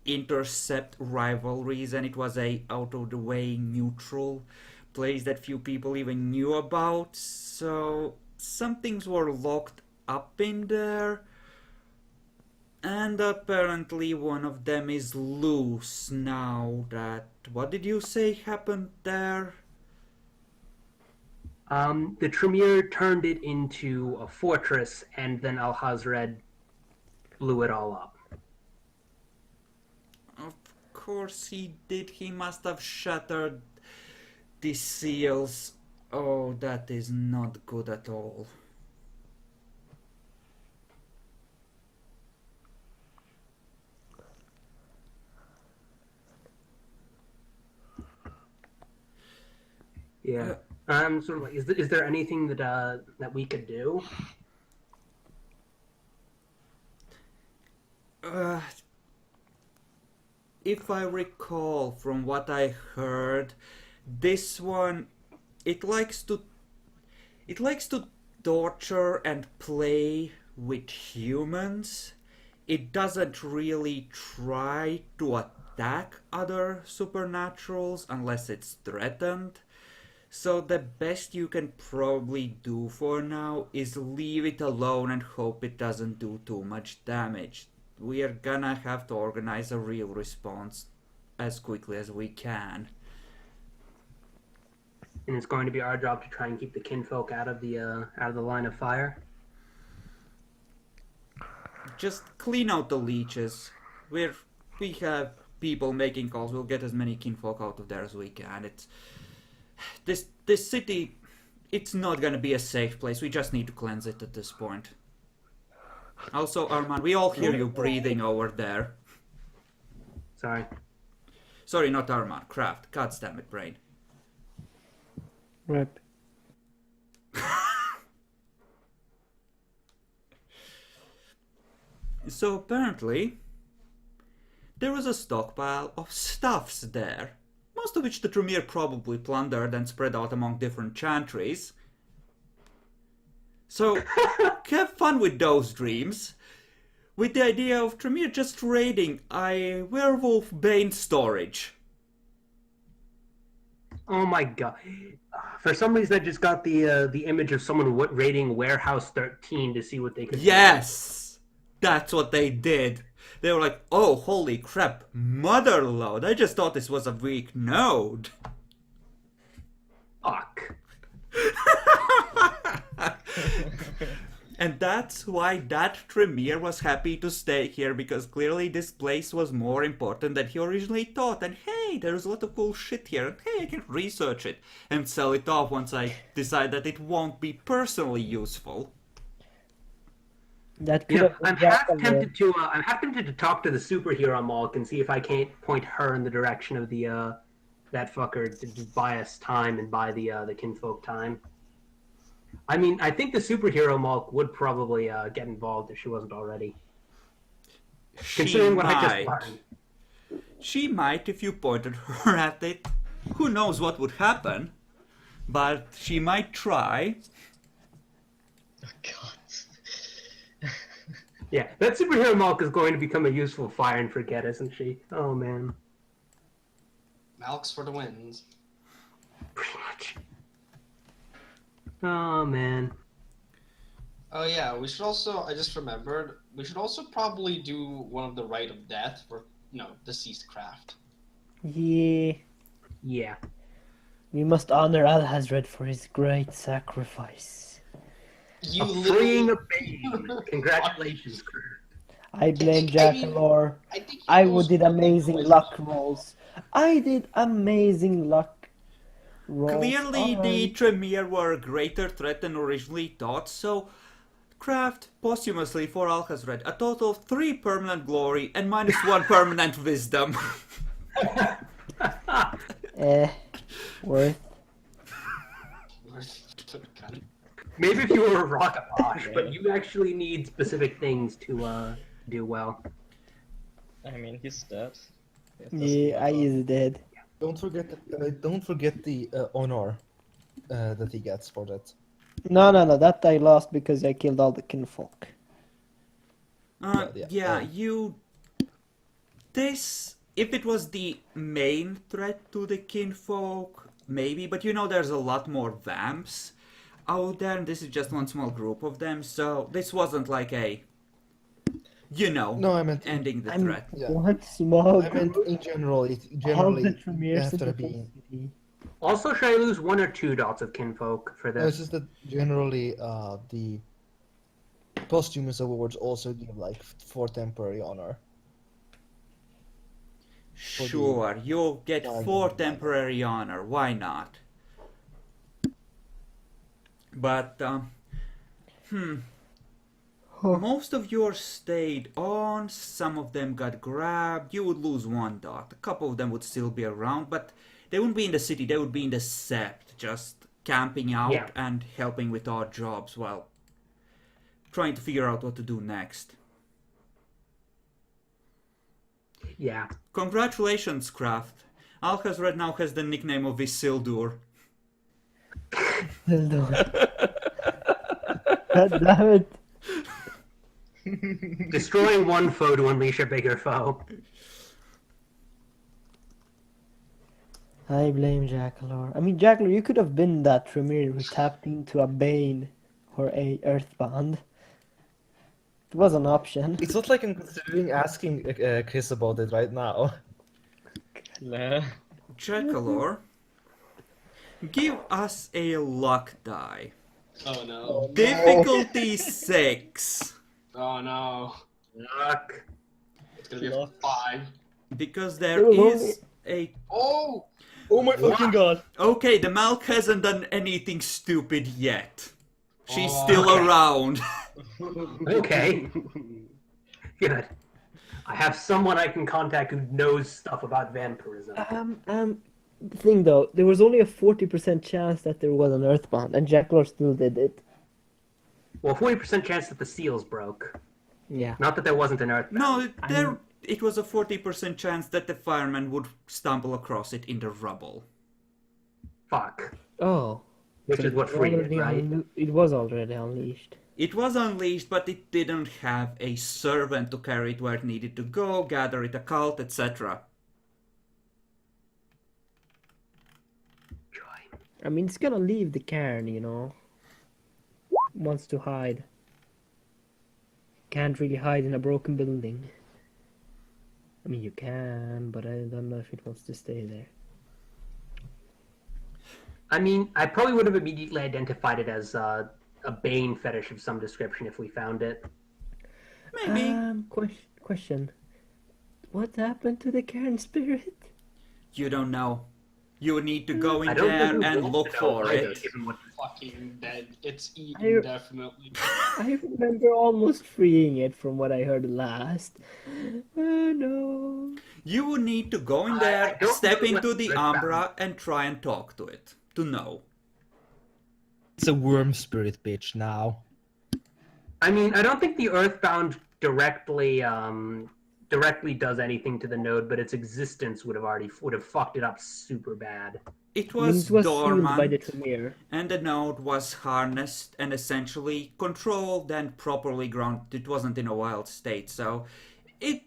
Speaker 1: intercept rivalries, and it was a out-of-the-way neutral place that few people even knew about. So some things were locked up in there. And apparently one of them is loose now that... What did you say happened there?
Speaker 2: The Tremere turned it into a fortress, and then Alhazred blew it all up.
Speaker 1: Of course he did. He must have shattered the seals. Oh, that is not good at all.
Speaker 2: Yeah. Sort of like, is there anything that we could do?
Speaker 1: If I recall from what I heard, this one, it likes to torture and play with humans. It doesn't really try to attack other supernaturals unless it's threatened. So the best you can probably do for now is leave it alone and hope it doesn't do too much damage. We are gonna have to organize a real response as quickly as we can.
Speaker 2: And it's going to be our job to try and keep the kinfolk out of the line of fire.
Speaker 1: Just clean out the leeches. We have people making calls. We'll get as many kinfolk out of there as we can. This city, it's not gonna be a safe place. We just need to cleanse it at this point. Also, Armand, we all hear you breathing over there.
Speaker 2: Sorry.
Speaker 1: Sorry, not Armand. Kraft. God damn it, brain.
Speaker 3: Right.
Speaker 1: So apparently, there was a stockpile of stuffs there. Most of which the Tremere probably plundered and spread out among different chantries. So, have fun with those dreams. With the idea of Tremere just raiding a werewolf bane storage.
Speaker 2: Oh my god! For some reason, I just got the image of someone raiding Warehouse 13 to see what they could.
Speaker 1: Yes! That's what they did. They were like, oh, holy crap, motherload. I just thought this was a weak node.
Speaker 2: Fuck.
Speaker 1: And that's why that Tremere was happy to stay here, because clearly this place was more important than he originally thought. And hey, there's a lot of cool shit here. And hey, I can research it and sell it off once I decide that it won't be personally useful.
Speaker 3: That could
Speaker 2: You know,
Speaker 3: have
Speaker 2: I'm half tempted to talk to the superhero Malk and see if I can't point her in the direction of the that fucker to just buy us time and buy the kinfolk time. I mean, I think the superhero Malk would probably get involved if she wasn't already. Considering what I just learned.
Speaker 1: She might if you pointed her at it. Who knows what would happen? But she might try.
Speaker 6: Oh god.
Speaker 2: Yeah, that superhero Malk is going to become a useful fire and forget, isn't she? Oh man.
Speaker 5: Malks for the wins.
Speaker 2: Pretty much. Oh man.
Speaker 5: Oh yeah, we should also. I just remembered. We should also probably do one of the rite of death for deceased craft.
Speaker 3: Yeah.
Speaker 2: Yeah.
Speaker 3: We must honor Alhazred for his great sacrifice.
Speaker 5: You
Speaker 2: A freeing
Speaker 5: literally.
Speaker 2: of Bane. Congratulations, crew.
Speaker 3: I blame
Speaker 5: I
Speaker 3: Jack
Speaker 5: mean,
Speaker 3: Lore.
Speaker 5: I think he
Speaker 3: I
Speaker 5: knows
Speaker 3: did
Speaker 5: what
Speaker 3: amazing
Speaker 5: the
Speaker 3: luck rolls. I did amazing luck rolls.
Speaker 1: Clearly, the
Speaker 3: Alright.
Speaker 1: Tremere were a greater threat than originally thought, so craft posthumously for Alhazred a total of 3 permanent glory and -1 permanent wisdom.
Speaker 3: Worth.
Speaker 2: Maybe if you were a rocket bosh, but you actually need specific things to do well.
Speaker 6: I mean, he's dead. It doesn't
Speaker 3: Yeah, I
Speaker 6: matter.
Speaker 3: is dead.
Speaker 4: Don't forget the honor that he gets for that.
Speaker 3: No, that I lost because I killed all the kinfolk.
Speaker 1: Yeah, if it was the main threat to the kinfolk, maybe, but there's a lot more vamps out there, and this is just one small group of them, so this wasn't like
Speaker 4: No, I meant
Speaker 1: ending the
Speaker 3: I'm
Speaker 1: threat.
Speaker 4: Yeah.
Speaker 3: one small
Speaker 4: I meant
Speaker 3: group.
Speaker 4: in general.
Speaker 3: All the
Speaker 4: Generally,
Speaker 3: Tremere
Speaker 4: after
Speaker 3: City
Speaker 4: being.
Speaker 3: City.
Speaker 2: Also, should I lose 1 or 2 dots of kinfolk for
Speaker 4: It's
Speaker 2: this?
Speaker 4: just that generally, the posthumous awards also give like 4 temporary honor.
Speaker 1: Sure, you'll get
Speaker 4: Yeah,
Speaker 1: 4
Speaker 4: yeah.
Speaker 1: temporary honor, why not? But, most of yours stayed on, some of them got grabbed, you would lose 1 dot. A couple of them would still be around, but they wouldn't be in the city, they would be in the sept, just camping out
Speaker 2: Yeah.
Speaker 1: and helping with odd jobs while trying to figure out what to do next.
Speaker 2: Yeah.
Speaker 1: Congratulations, Kraft. Alhazred now has the nickname of Isildur.
Speaker 3: God damn it.
Speaker 2: Destroying one foe to unleash a bigger foe.
Speaker 3: I blame Jackalor. I mean, Jackalor, you could have been that Tremere who tapped into a Bane or a Earthbound. It was an option.
Speaker 4: It's not like I'm considering asking Chris about it right now.
Speaker 6: Nah.
Speaker 1: Jackalor, give us a luck die.
Speaker 5: Oh no.
Speaker 1: Difficulty 6.
Speaker 5: Oh no.
Speaker 2: Luck.
Speaker 5: It's gonna be a
Speaker 6: Luck.
Speaker 5: 5.
Speaker 1: Because there
Speaker 3: There was
Speaker 1: is a...
Speaker 5: Oh!
Speaker 4: Oh my fucking god!
Speaker 1: Okay, the Malk hasn't done anything stupid yet. She's
Speaker 5: Oh,
Speaker 1: still
Speaker 2: okay.
Speaker 1: around.
Speaker 2: Okay. Good. I have someone I can contact who knows stuff about vampirism.
Speaker 3: The thing though, there was only a 40% chance that there was an Earthbound, and Jackalor still did it.
Speaker 2: Well, 40% chance that the seals broke.
Speaker 3: Yeah.
Speaker 2: Not that there wasn't an earthbound.
Speaker 1: No, it was a 40% chance that the fireman would stumble across it in the rubble.
Speaker 2: Fuck.
Speaker 3: Oh.
Speaker 2: Which is what freed it, right?
Speaker 3: It was already unleashed.
Speaker 1: It was unleashed, but it didn't have a servant to carry it where it needed to go, gather it a cult, etc.
Speaker 2: Joy.
Speaker 3: I mean, it's gonna leave the cairn, Wants to hide. Can't really hide in a broken building. I mean, you can, but I don't know if it wants to stay there.
Speaker 2: I mean, I probably would have immediately identified it as a Bane fetish of some description if we found it.
Speaker 1: Maybe.
Speaker 3: Question. What happened to the cairn spirit?
Speaker 1: You don't know. You need to go
Speaker 2: I
Speaker 1: in
Speaker 2: don't
Speaker 1: there
Speaker 2: think we
Speaker 1: and
Speaker 2: want
Speaker 1: look
Speaker 2: to know
Speaker 1: for
Speaker 2: either,
Speaker 1: it.
Speaker 2: given what
Speaker 5: Fucking dead. It's
Speaker 3: I-
Speaker 5: eaten, definitely.
Speaker 3: I remember almost freeing it from what I heard last. Oh no.
Speaker 1: You would need to go in
Speaker 2: I
Speaker 1: there,
Speaker 2: don't
Speaker 1: step
Speaker 2: know what
Speaker 1: into the
Speaker 2: Red
Speaker 1: Umbra, and try and talk to it. To know.
Speaker 4: It's a worm spirit, bitch. Now.
Speaker 2: I mean, I don't think the Earthbound directly does anything to the node, but its existence would have fucked it up super bad.
Speaker 1: It
Speaker 3: I mean,
Speaker 1: was
Speaker 3: it was sealed by the
Speaker 1: dormant,
Speaker 3: Tremere.
Speaker 1: and the node was harnessed and essentially controlled and properly grounded. It wasn't in a wild state, so it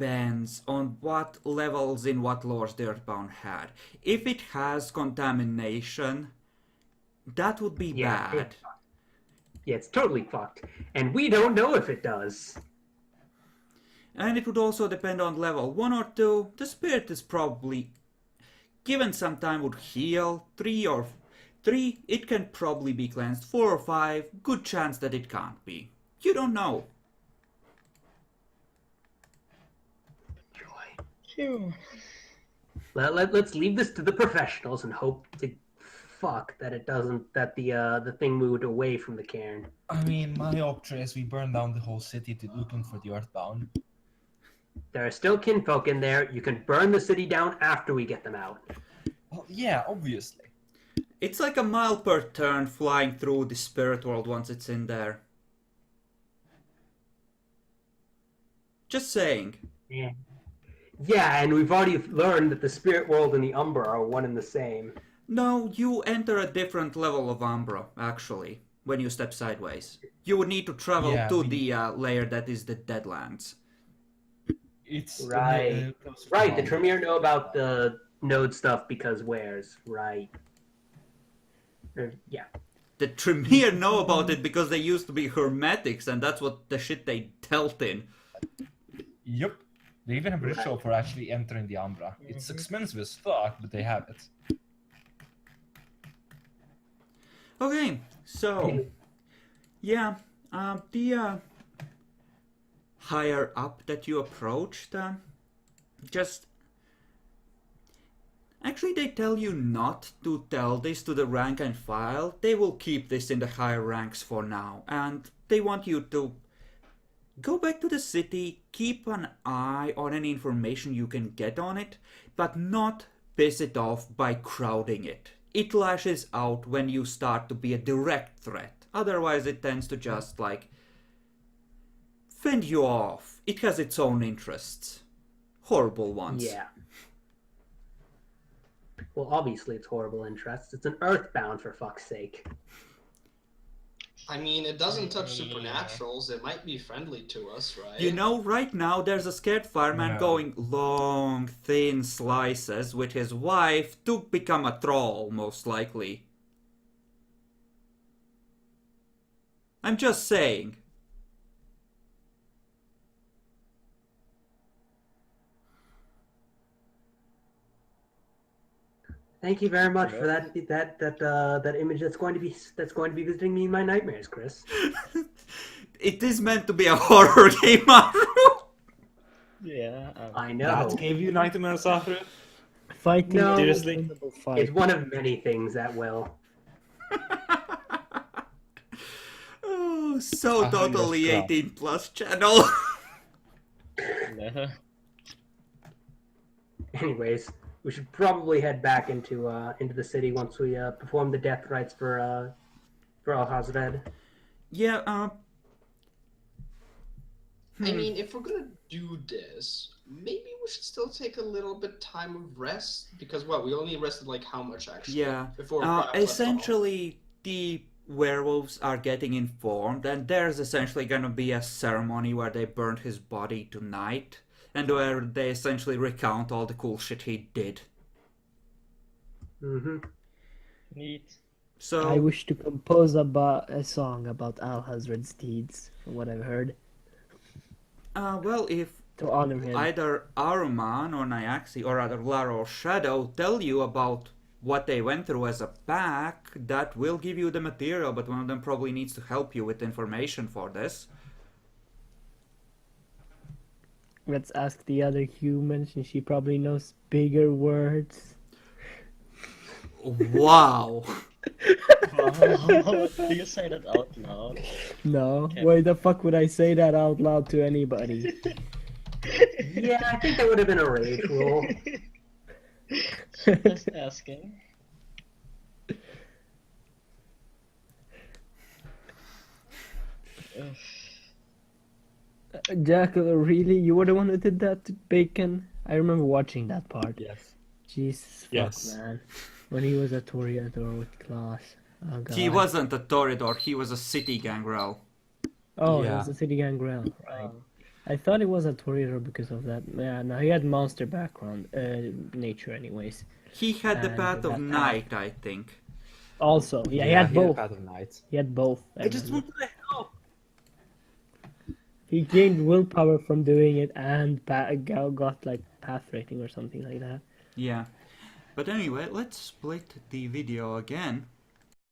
Speaker 1: depends on what levels in what lores the Earthbound had. If it has contamination, that would be
Speaker 2: Yeah,
Speaker 1: bad.
Speaker 2: Yeah, it's totally fucked. And we don't know if it does.
Speaker 1: And it would also depend on level 1 or 2. The spirit is probably, given some time, would heal. 3, it can probably be cleansed. 4 or 5, good chance that it can't be. You don't know.
Speaker 2: Joy.
Speaker 6: Phew.
Speaker 2: Let's leave this to the professionals and hope to fuck that it doesn't, that the thing moved away from the cairn.
Speaker 4: I mean, my option is we burn down the whole city looking for the Earthbound.
Speaker 2: There are still kinfolk in there. You can burn the city down after we get them out.
Speaker 4: Well, yeah, obviously.
Speaker 1: It's like a mile per turn flying through the spirit world once it's in there. Just saying.
Speaker 2: Yeah. Yeah, and we've already learned that the spirit world and the Umbra are one and the same.
Speaker 1: No, you enter a different level of Umbra, actually, when you step sideways. You would need to travel to the layer that is the Deadlands.
Speaker 4: It's
Speaker 2: Right. Right, the Tremere know about the node stuff because wares. Right. Yeah.
Speaker 1: The Tremere know about it because they used to be Hermetics, and that's what the shit they dealt in.
Speaker 4: Yep. They even have a ritual for actually entering the Umbra. It's expensive as fuck, but they have it.
Speaker 1: Okay, so yeah, the higher up that you approached, just actually they tell you not to tell this to the rank and file. They will keep this in the higher ranks for now, and they want you to go back to the city, keep an eye on any information you can get on it, but not piss it off by crowding it. It lashes out when you start to be a direct threat. Otherwise, it tends to just, like, fend you off. It has its own interests. Horrible ones.
Speaker 2: Yeah. Well, obviously it's horrible interests. It's an Earthbound, for fuck's sake.
Speaker 5: I mean, it doesn't touch supernaturals. It might be friendly to us, right?
Speaker 1: You know, right now there's a scared fireman going long, thin slices with his wife to become a troll, most likely. I'm just saying.
Speaker 2: Thank you very much for that image that's going to be visiting me in my nightmares, Chris.
Speaker 1: It is meant to be a horror game, Maru.
Speaker 6: Yeah.
Speaker 2: I know.
Speaker 4: That gave you nightmares, Afro?
Speaker 3: Fighting
Speaker 2: No.
Speaker 4: Seriously?
Speaker 3: fight.
Speaker 2: It's one of many things that will.
Speaker 1: Oh, so
Speaker 4: I
Speaker 1: totally
Speaker 4: heard your
Speaker 1: 18 plus channel.
Speaker 6: No.
Speaker 2: Anyways, we should probably head back into the city once we perform the death rites for Al-Hazred.
Speaker 1: Yeah,
Speaker 5: I mean, if we're gonna do this, maybe we should still take a little bit time of rest because we only rested like how much actually?
Speaker 1: yeah.
Speaker 5: Before Crabs left off.
Speaker 1: Essentially, the werewolves are getting informed, and there's essentially gonna be a ceremony where they burn his body tonight, and where they essentially recount all the cool shit he did.
Speaker 2: Mm-hmm.
Speaker 6: Neat.
Speaker 1: So
Speaker 3: I wish to compose a song about Al-Hazred's deeds, from what I've heard,
Speaker 1: well, if
Speaker 3: to honor him.
Speaker 1: either Aruman or Nyaxi or either Lara or Shadow tell you about what they went through as a pack, that will give you the material, but one of them probably needs to help you with information for this.
Speaker 3: Let's ask the other humans, and she probably knows bigger words.
Speaker 1: Wow.
Speaker 6: Wow, do you say that out loud?
Speaker 3: No,
Speaker 6: Okay.
Speaker 3: why the fuck would I say that out loud to anybody?
Speaker 2: Yeah, I think that would have been a rage roll.
Speaker 6: Just asking. Ugh.
Speaker 3: Jackal, really? You were the one who did that to Bacon? I remember watching that part.
Speaker 4: Yes.
Speaker 3: Jesus fuck,
Speaker 4: Yes.
Speaker 3: man. When he was a Toreador with class. Oh, God.
Speaker 1: He wasn't a Toreador, he was a city gangrel.
Speaker 3: Oh,
Speaker 4: Yeah.
Speaker 3: it was a City Gangrel, right.
Speaker 6: Um,
Speaker 3: I thought it was a Torero because of that. Yeah, no, he had monster background, nature anyways.
Speaker 1: He had the
Speaker 3: And
Speaker 1: path of
Speaker 3: that
Speaker 1: night, I think.
Speaker 3: Also, yeah, he had both.
Speaker 4: Path of Night.
Speaker 3: He had both.
Speaker 4: I just wanted to help.
Speaker 3: He gained willpower from doing it and got like path rating or something like that.
Speaker 1: Yeah. But anyway, let's split the video again.